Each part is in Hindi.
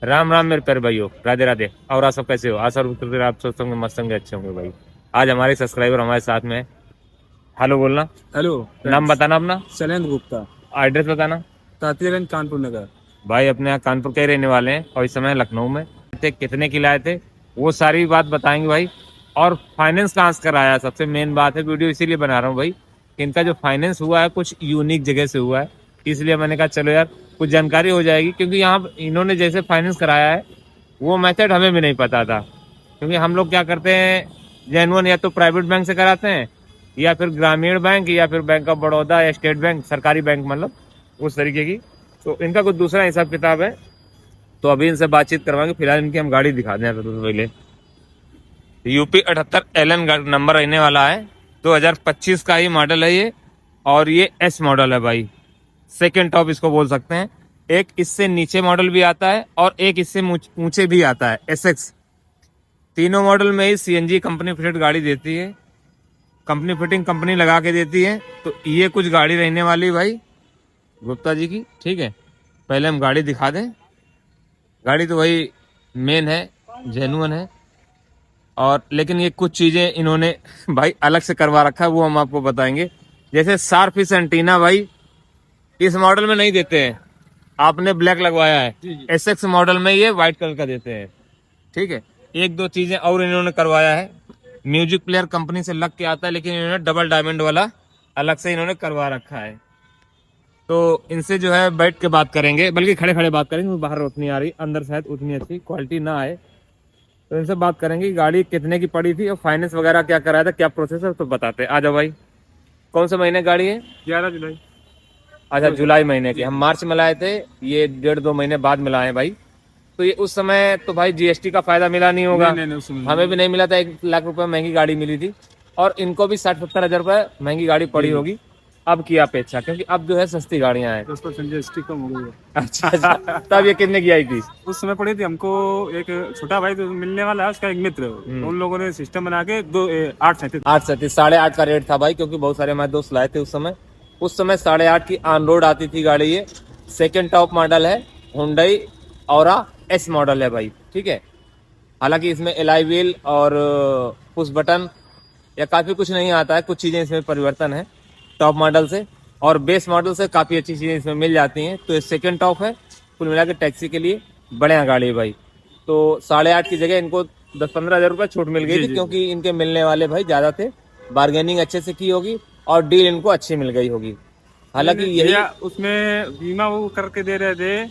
राम राम मेरे प्यारे भाइयों, राधे राधे। और आप सब कैसे हो? आशा करते हैं आप सब होंगे, मस्त होंगे, अच्छे होंगे भाई। आज हमारे सब्सक्राइबर हमारे साथ में है। हेलो बोलना। हेलो नाम फ्रेंड्स। बताना अपना। शैलेंद्र गुप्ता, एड्रेस बताना। तांतीगंज, कानपुर नगर। भाई अपने यहाँ कानपुर के ही रहने वाले हैं और इस समय लखनऊ में थे। कितने की लाए थे वो सारी बात बताएंगे भाई। और फाइनेंस कहाँ से कराया, सबसे मेन बात है। वीडियो इसीलिए बना रहा हूँ भाई कि इनका जो फाइनेंस हुआ है कुछ यूनिक जगह से हुआ है, इसलिए मैंने कहा चलो यार कुछ जानकारी हो जाएगी। क्योंकि यहाँ इन्होंने जैसे फाइनेंस कराया है वो मेथड हमें भी नहीं पता था। क्योंकि हम लोग क्या करते हैं, जेन्युइन या तो प्राइवेट बैंक से कराते हैं या फिर ग्रामीण बैंक या फिर बैंक ऑफ बड़ौदा या स्टेट बैंक, सरकारी बैंक मतलब उस तरीके की। तो इनका कुछ दूसरा हिसाब किताब है, तो अभी इनसे बातचीत करवाएंगे। फिलहाल इनकी हम गाड़ी दिखा दें सबसे पहले। यूपी 78 LN नंबर रहने वाला है। 2025 का ही मॉडल है ये, और ये एस मॉडल है भाई। सेकेंड टॉप इसको बोल सकते हैं। एक इससे नीचे मॉडल भी आता है और एक इससे ऊंचे भी आता है, SX। तीनों मॉडल में ही CNG कंपनी फिटेड गाड़ी देती है, कंपनी फिटिंग कंपनी लगा के देती है। तो ये कुछ गाड़ी रहने वाली भाई गुप्ता जी की, ठीक है। पहले हम गाड़ी दिखा दें। गाड़ी तो वही मेन है, जेन्युइन है। और लेकिन ये कुछ चीजें इन्होंने भाई अलग से करवा रखा है, वो हम आपको बताएंगे। जैसे शार्प एंटीना भाई इस मॉडल में नहीं देते हैं, आपने ब्लैक लगवाया है। SX मॉडल में ये व्हाइट कलर का देते हैं, ठीक है। एक दो चीजें और इन्होंने करवाया है। म्यूजिक प्लेयर कंपनी से लग के आता है, लेकिन इन्होंने डबल डायमंड वाला अलग से इन्होंने करवा रखा है। तो इनसे जो है बैठ के बात करेंगे, बल्कि खड़े खड़े बात करेंगे। बाहर रोशनी आ रही, अंदर शायद उतनी अच्छी क्वालिटी ना आए। तो इनसे बात करेंगे कि गाड़ी कितने की पड़ी थी और फाइनेंस वगैरह क्या कराया था, क्या प्रोसेस है, तो बताते हैं। आ जाओ भाई। कौन से महीने गाड़ी है? 11 जुलाई। अच्छा, जुलाई महीने की। हम मार्च में लाए थे, ये 1.5-2 महीने बाद मिलाए भाई। तो ये उस समय तो भाई GST का फायदा मिला नहीं होगा। नहीं, उस समय हमें भी नहीं मिला था। 1 लाख रुपए महंगी गाड़ी मिली थी, और इनको भी 60-70 हजार रुपए महंगी गाड़ी पड़ी होगी अब की अपेक्षा, क्योंकि अब जो है सस्ती गाड़ियां हैं। 10% GST कम हो गई है। अच्छा अच्छा। तब ये कितने की आई थी? उस समय पड़ी थी हमको। एक छोटा भाई तो मिलने वाला है, उसका एक मित्र। तो उन लोगों ने सिस्टम बना के 837। 837, 8.5 का रेट था भाई, क्योंकि बहुत सारे हमारे दोस्त लाए थे उस समय। 8.5 की ऑन रोड आती थी गाड़ी ये। सेकेंड टॉप मॉडल है, हुंडई औरा S मॉडल है भाई, ठीक है। हालांकि इसमें एलॉय व्हील और पुश बटन या काफी कुछ नहीं आता है, कुछ चीजें इसमें परिवर्तन है टॉप मॉडल से। और बेस मॉडल से काफी अच्छी चीजें इसमें मिल जाती हैं। तो ये सेकेंड टॉप है। कुल मिला के टैक्सी के लिए बढ़िया गाड़ी है भाई। तो 8.5 की जगह इनको 10-15 हजार रुपये छूट मिल गई थी, क्योंकि इनके मिलने वाले भाई ज्यादा थे। बार्गेनिंग अच्छे से की होगी और डील इनको अच्छी मिल गई होगी। हालांकि यही भैया उसमें बीमा वो करके दे रहे थे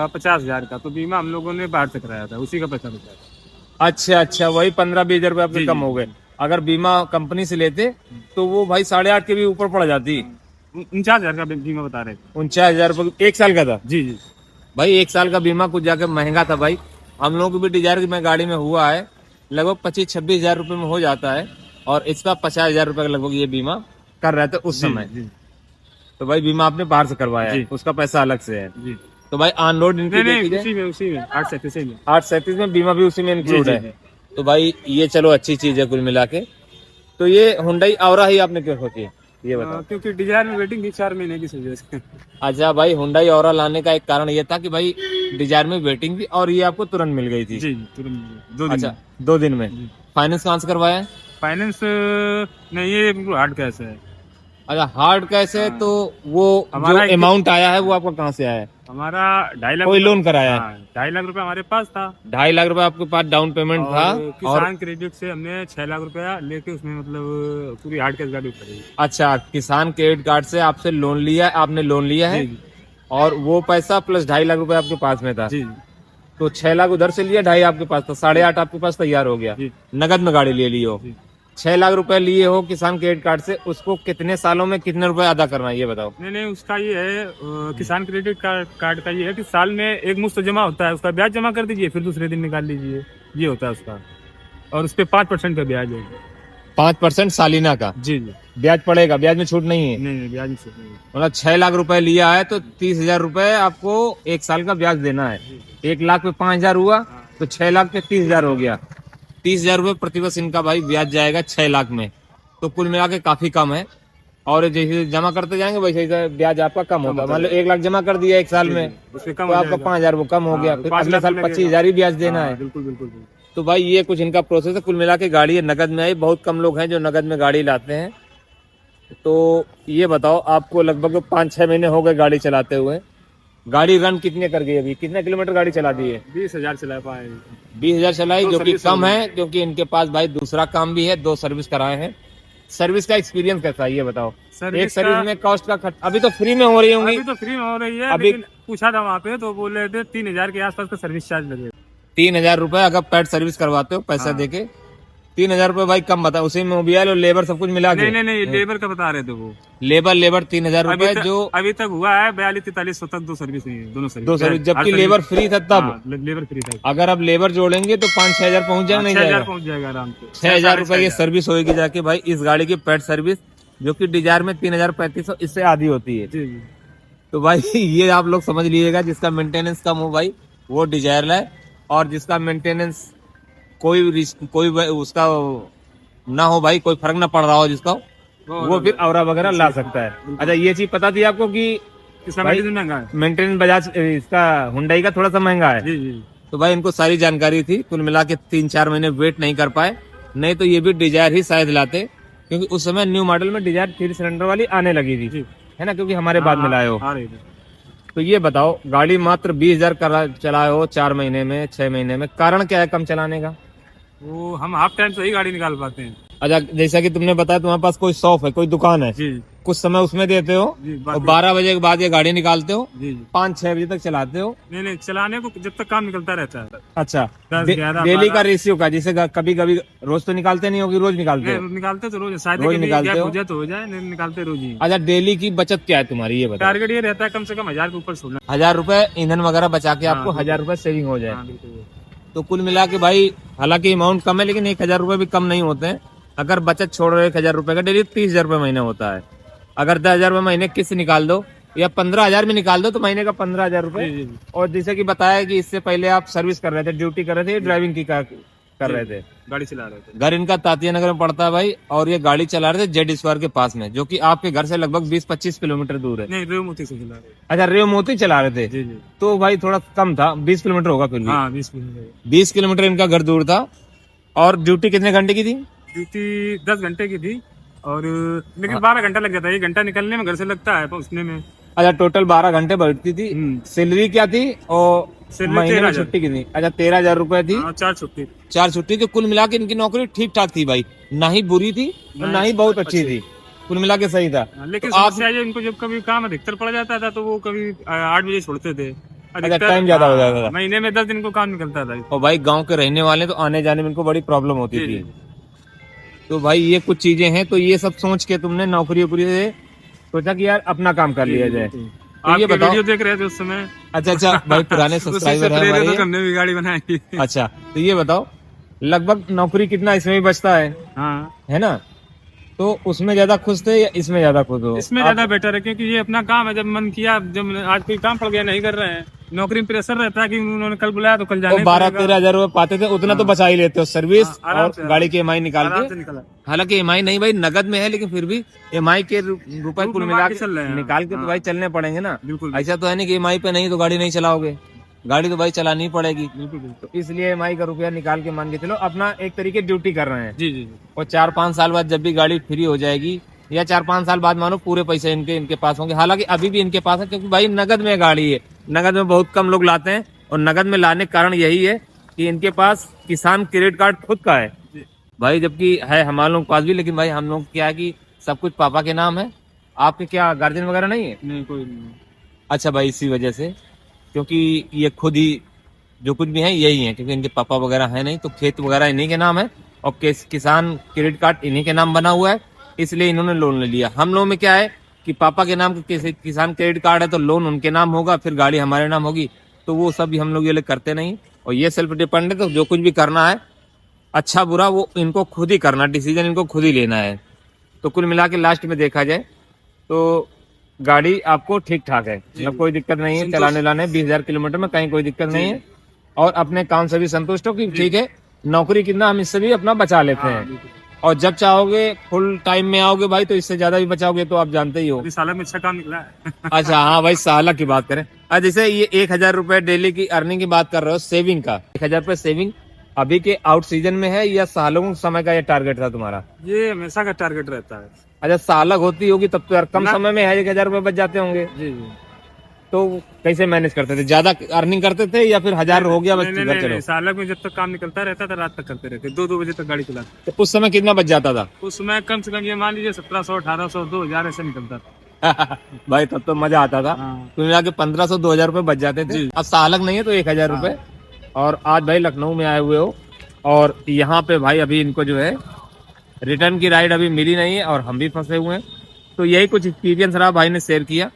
50,000 का। तो बीमा हम लोगों ने बाहर से कराया था, उसी का पैसा बचा। अच्छा अच्छा, वही 15-20 हजार रुपये आपके कम हो गए। अगर बीमा कंपनी से लेते तो वो भाई 8.5 के भी ऊपर पड़ जाती। 49,000 का बीमा बता रहे थे। 49 हजार रुपये 1 साल का था जी। भाई। 1 साल का बीमा कुछ जाके महंगा था भाई। हम लोगों को भी डिजायर में गाड़ी में हुआ है, लगभग 25-26 हजार रुपये में हो जाता है। और इसका 50 हजार रुपये का लगभग ये बीमा कर रहे थे उस समय। तो भाई बीमा आपने बाहर से करवाया है, उसका पैसा अलग से है जी। तो भाई ऑन रोड इनकी उसी में 837 में। 837 में बीमा भी उसी में इंक्लूड है। तो भाई ये चलो अच्छी चीज है कुल मिला के। तो ये हुंडई औरा ही आपने क्यों सोची है, ये बताओ? क्योंकि डिजायर में वेटिंग थी 4 महीने की वजह से। अच्छा भाई, हुंडई औरा लाने का एक कारण ये था कि भाई डिजायर में वेटिंग थी और ये आपको तुरंत मिल गई थी। जी, तुरंत 2 दिन। अच्छा, 2 दिन में। फाइनेंस कहाँ से करवाया है? फाइनेंस नहीं, ये बिल्कुल हार्ड कैश है। अच्छा, हार्ड कैश है। तो वो जो हमारा अमाउंट आया है वो आपका कहाँ से आया है? हमारा 2.5 लाख। कोई लोन कराया है? 2.5 लाख रुपए हमारे पास था। 2.5 लाख रुपए आपके पास डाउन पेमेंट था। किसान क्रेडिट से हमने 6 लाख रुपया लेके उसमें मतलब पूरी हार्ड कैश गाड़ी खरीदी। अच्छा, किसान क्रेडिट कार्ड से आपसे लोन लिया है, आपने लोन लिया है। और वो पैसा प्लस 2.5 लाख रुपए आपके पास में था। जी। तो 6 लाख उधर से लिया, 2.5 आपके पास था, 8.5 आपके पास तैयार हो गया। नगद में गाड़ी ले ली हो। 6 लाख रुपए लिए हो किसान क्रेडिट कार्ड से, उसको कितने सालों में कितने रुपए अदा करना है ये बताओ? नहीं, उसका ये है किसान क्रेडिट कार्ड का ये है कि साल में एक मुश्त जमा होता है, उसका ब्याज जमा कर दीजिए, फिर दूसरे दिन निकाल लीजिए। ये होता है उसका। और उस पर 5% का ब्याज है। 5% सालिना का? जी। ब्याज पड़ेगा, ब्याज में छूट नहीं है? नहीं, ब्याज नहीं। मतलब 6 लाख रुपए लिया है तो 30 हजार रुपए आपको 1 साल का ब्याज देना है। 1 लाख पे 5 हजार हुआ तो 6 लाख पे 30 हजार हो गया। 30 हजार रुपये प्रतिवर्ष इनका भाई ब्याज जाएगा 6 लाख में। तो कुल मिला के काफी कम है। और जैसे जमा करते जाएंगे वैसे ही ब्याज आपका कम होता है। मान लो 1 लाख जमा कर दिया 1 साल में, उससे तो कम हो आपका जाएगा। 5,000 वो कम हो गया, हाँ, फिर 5 अगले लाख साल लगेगा। 25,000 ही ब्याज देना हाँ, है। बिल्कुल बिल्कुल। तो भाई ये कुछ इनका प्रोसेस है। कुल मिला के गाड़ी ये नगद में आई, बहुत कम लोग हैं जो नगद में गाड़ी लाते हैं। तो ये बताओ, आपको लगभग 5-6 महीने हो गए गाड़ी चलाते हुए, गाड़ी रन कितने कर गई अभी, कितने किलोमीटर गाड़ी चला दी है? 20,000 चला पाए। 20,000 चलाई, दो जो कि सर्विस कम हो गई। है क्योंकि इनके पास भाई दूसरा काम भी है, 2 सर्विस कराए हैं। सर्विस का एक्सपीरियंस कैसा है ये बताओ? एक सर्विस में कॉस्ट का खर्च अभी तो फ्री में हो रही होंगी। अभी तो फ्री में हो रही है, अभी लेकिन पूछा था वहाँ पे तो बोल रहे थे 3,000 के आसपास का सर्विस चार्ज लगेगा। 3,000 रुपए अगर पेड सर्विस करवाते हो पैसा हाँ। देके, 3,000 रुपए भाई कम बता, उसी में मोबियल और लेबर सब कुछ मिला के। नहीं, लेबर का बता रहे थे वो। लेबर 3,000 रुपए जो अभी तक हुआ है 42-43 तक 2 सर्विस नहीं है, दोनों सर्विस। 2 सर्विस, हर जबकि सर्विस- लेबर फ्री था तब। हाँ, लेबर फ्री था। अगर आप लेबर जोड़ेंगे तो 5-6 हजार पहुंच जाए, नहीं 6,000 जाएगा? पहुंच जाएगा आराम से। 6,000 रुपए की सर्विस होगी जाके भाई इस गाड़ी की पेड सर्विस, जो कि डिजायर में 3,3500 इससे आधी होती है। जी जी। तो भाई ये आप लोग समझ लीजिएगा, जिसका मेंटेनेंस कम हो भाई वो डिजायर लाए, और जिसका मेंटेनेंस कोई उसका ना हो भाई, कोई फर्क ना पड़ रहा हो जिसका, वो फिर औरा वगैरह ला सकता है। अच्छा, ये चीज पता थी आपको कि इसका भाई मेडिसिन महंगा है। मेंटेनेंस बजाज इसका हुंडई का थोड़ा सा महंगा है। जी जी। तो भाई इनको सारी जानकारी थी, कुल मिला के 3-4 महीने वेट नहीं कर पाए, नहीं तो ये भी डिजायर ही शायद लाते, क्योंकि उस समय न्यू मॉडल में डिजायर 3 सिलेंडर वाली आने लगी थी, जी। है ना, क्योंकि हमारे बाद में लाए हो। आ रही थी। तो ये बताओ, गाड़ी मात्र 20,000 चलाए हो 4 महीने में, 6 महीने में, कारण क्या है कम चलाने का? वो हम हाफ टाइम से ही गाड़ी निकाल पाते हैं। अच्छा, जैसा कि तुमने बताया तुम्हारे पास कोई शॉप है, कोई दुकान है, जी कुछ समय उसमें देते हो जी। और 12 बजे के बाद ये गाड़ी निकालते हो, जी जी। 5-6 बजे तक चलाते हो। नहीं, चलाने को जब तक काम निकलता रहता है। अच्छा, 10, 11, डेली 12 का रेशियो का, जैसे कभी कभी रोज तो निकालते नहीं होगी, रोज निकालते हो? निकालते तो रोज, शायद रोज कभी निकालते गैप हो? हो जाए तो हो जाए, नहीं निकालते रोज ही। अच्छा, डेली की बचत क्या है तुम्हारी ये बताओ? टारगेट ये रहता है कम से कम 1,000 के ऊपर छोड़ना। 1,000 रुपए ईंधन वगैरह बचा के हाँ, आपको बिल्कुल। 1,000 रुपए सेविंग हो जाए। हाँ, बिल्कुल। तो कुल मिला के भाई, हालांकि अमाउंट कम है लेकिन 1,000 रुपए भी कम नहीं होते हैं। अगर बचत छोड़ रहे 1,000 रुपए का, डेली 30,000 रुपए महीने होता है। अगर 10,000 रुपए महीने किस्त निकाल दो या 15,000 में निकाल दो तो महीने का 15,000 रुपए। जी, जी, जी। और जैसे कि बताया कि इससे पहले आप सर्विस कर रहे थे, ड्यूटी कर रहे थे, ड्राइविंग की कर रहे थे। गाड़ी चला रहे थे। घर इनका तातिया नगर में पड़ता है भाई, और ये गाड़ी चला रहे थे जेड स्क्वायर के पास में, जो कि आपके घर से लगभग 20-25 किलोमीटर दूर है। नहीं, रेवमोती से चला रहे थे। अच्छा, रेव मोती चला रहे थे, जी जी। तो भाई थोड़ा कम था, 20 किलोमीटर होगा फिर भी। हाँ, 20 किलोमीटर। 20 किलोमीटर इनका घर दूर था। और ड्यूटी कितने घंटे की थी? ड्यूटी 10 घंटे की थी, और लेकिन 12 घंटा लग जाता है। 1 घंटा निकलने में घर से लगता है, पहुंचने में। अच्छा, टोटल 12 घंटे बैठती थी। सैलरी क्या थी और सैलरी महीने में 13,000। छुट्टी कितनी? अच्छा, 13,000 रुपए थी। हाँ, 4 छुट्टी। 4 छुट्टी थी। कुल मिला के इनकी नौकरी ठीक ठाक थी भाई, ना ही बुरी थी और ना ही बहुत अच्छी थी, कुल मिला के सही था। लेकिन तो आप समस्या ये, इनको जब कभी काम अधिकतर पड़ जाता था तो वो कभी 8 बजे छोड़ते थे। अच्छा, टाइम ज्यादा हो जाता था। महीने में 10 दिन को काम निकलता था। और भाई गांव के रहने वाले तो आने जाने में इनको बड़ी प्रॉब्लम होती जी, थी। जी। तो भाई ये कुछ चीजें हैं। तो ये सब सोच के तुमने नौकरी वोकरी से सोचा कि यार अपना काम कर लिया जाए। तो आप ये बताओ, वीडियो देख रहे थे उस समय। अच्छा भाई, पुराने सब्सक्राइबर है हमारे। तो हमने भी गाड़ी बनाई। अच्छा, तो ये बताओ, लगभग नौकरी कितना इसमें भी बचता है हाँ, है ना? तो उसमें ज्यादा खुश थे या इसमें ज्यादा खुश हो? इसमें ज्यादा बेटर है, क्योंकि ये अपना काम है। जब मन किया, जब आज कोई काम पड़ गया, नहीं कर रहे हैं, नौकरी में प्रेशर रहता है कि उन्होंने कल बुलाया तो कल जाना ही 12-13 पड़ेगा। हजार रुपए पाते थे, उतना तो बचा ही लेते हो सर्विस हाँ, आराम और से, गाड़ी की EMI निकाल आराम के। से निकला। हालांकि EMI नहीं भाई, नगद में है, लेकिन फिर भी EMI के रुपए कुल में मिला बाकी के चल रहे हैं। निकाल के तो हाँ। भाई चलने पड़ेंगे ना। बिल्कुल ऐसा तो है नहीं कि EMI पे नहीं तो गाड़ी नहीं चलाओगे, गाड़ी तो भाई चलानी ही पड़ेगी। बिल्कुल। तो इसलिए EMI का रुपया निकाल के मान के चलो अपना एक तरीके ड्यूटी कर रहे हैं। जी जी। और 4-5 साल बाद जब भी गाड़ी फ्री हो जाएगी, या 4-5 साल बाद मानो पूरे पैसे इनके पास होंगे। हालांकि अभी भी इनके पास है, क्योंकि भाई नगद में गाड़ी है, नगद में बहुत कम लोग लाते हैं। और नगद में लाने का कारण यही है कि इनके पास किसान क्रेडिट कार्ड खुद का है भाई, जबकि है हमारे लोगों के पास भी, लेकिन भाई हम लोग क्या है कि सब कुछ पापा के नाम है। आपके क्या गार्जियन वगैरह नहीं है? नहीं, कोई नहीं। अच्छा भाई, इसी वजह से, क्योंकि ये खुद ही जो कुछ भी है यही है, क्योंकि इनके पापा वगैरह है नहीं, तो खेत वगैरह इन्हीं के नाम है और किसान क्रेडिट कार्ड इन्हीं के नाम बना हुआ है, इसलिए इन्होंने लोन ले लिया। हम लोगों में क्या है कि पापा के नाम किसान क्रेडिट कार्ड है तो लोन उनके नाम होगा, फिर गाड़ी हमारे नाम होगी, तो वो सब भी हम लोग ये लोग करते नहीं। और ये सेल्फ डिपेंडेंट है, तो जो कुछ भी करना है अच्छा बुरा वो इनको खुद ही करना, डिसीजन इनको खुद ही लेना है। तो कुल मिला के लास्ट में देखा जाए तो गाड़ी आपको ठीक ठाक है, मतलब कोई दिक्कत नहीं है चलाने लाने, 20,000 किलोमीटर में कहीं कोई दिक्कत नहीं है। और अपने काम से भी संतुष्ट हो कि ठीक है, नौकरी कितना हम इससे भी अपना बचा लेते हैं। और जब चाहोगे फुल टाइम में आओगे भाई तो इससे ज्यादा भी बचाओगे, तो आप जानते ही हो। अभी साल में अच्छा काम निकला है। अच्छा हाँ भाई, सालक की बात करें, जैसे ये 1,000 रुपए डेली की अर्निंग की बात कर रहे हो, सेविंग का 1,000 रुपए सेविंग अभी के आउट सीजन में है या सालों समय का ये टारगेट था तुम्हारा? ये हमेशा का टारगेट रहता है। अच्छा सालक होती होगी तब तो यार कम ना। समय में 1,000 रुपए बच जाते होंगे, जी जी। तो कैसे मैनेज करते थे? ज्यादा अर्निंग करते थे या फिर 1,000 हो गया बस नहीं, घर चलो? नहीं, सालक में जब तक काम निकलता रहता था रात तक करते रहते, 2-2 बजे तक गाड़ी चलाते। तो उस समय कितना बच जाता था? उसमें कम से कम ये मान लीजिए 1700, 1800, 2000 ऐसे निकलता था। भाई तब तो मजा आता था। हाँ। तो मिला के 1500 2,000 रुपए बच जाते थे। जी। अब सालक नहीं है तो 1,000 रुपए। और आज भाई लखनऊ में आए हुए हो और यहाँ पे भाई अभी इनको जो है रिटर्न की राइड अभी मिली नहीं है और हम भी फंसे हुए हैं। तो यही कुछ एक्सपीरियंस रहा, भाई ने शेयर किया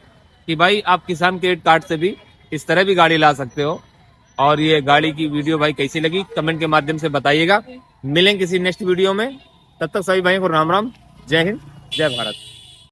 कि भाई आप किसान क्रेडिट कार्ड से भी इस तरह भी गाड़ी ला सकते हो। और ये गाड़ी की वीडियो भाई कैसी लगी कमेंट के माध्यम से बताइएगा। मिलेंगे किसी नेक्स्ट वीडियो में, तब तक सभी भाई को राम राम, जय हिंद, जय भारत।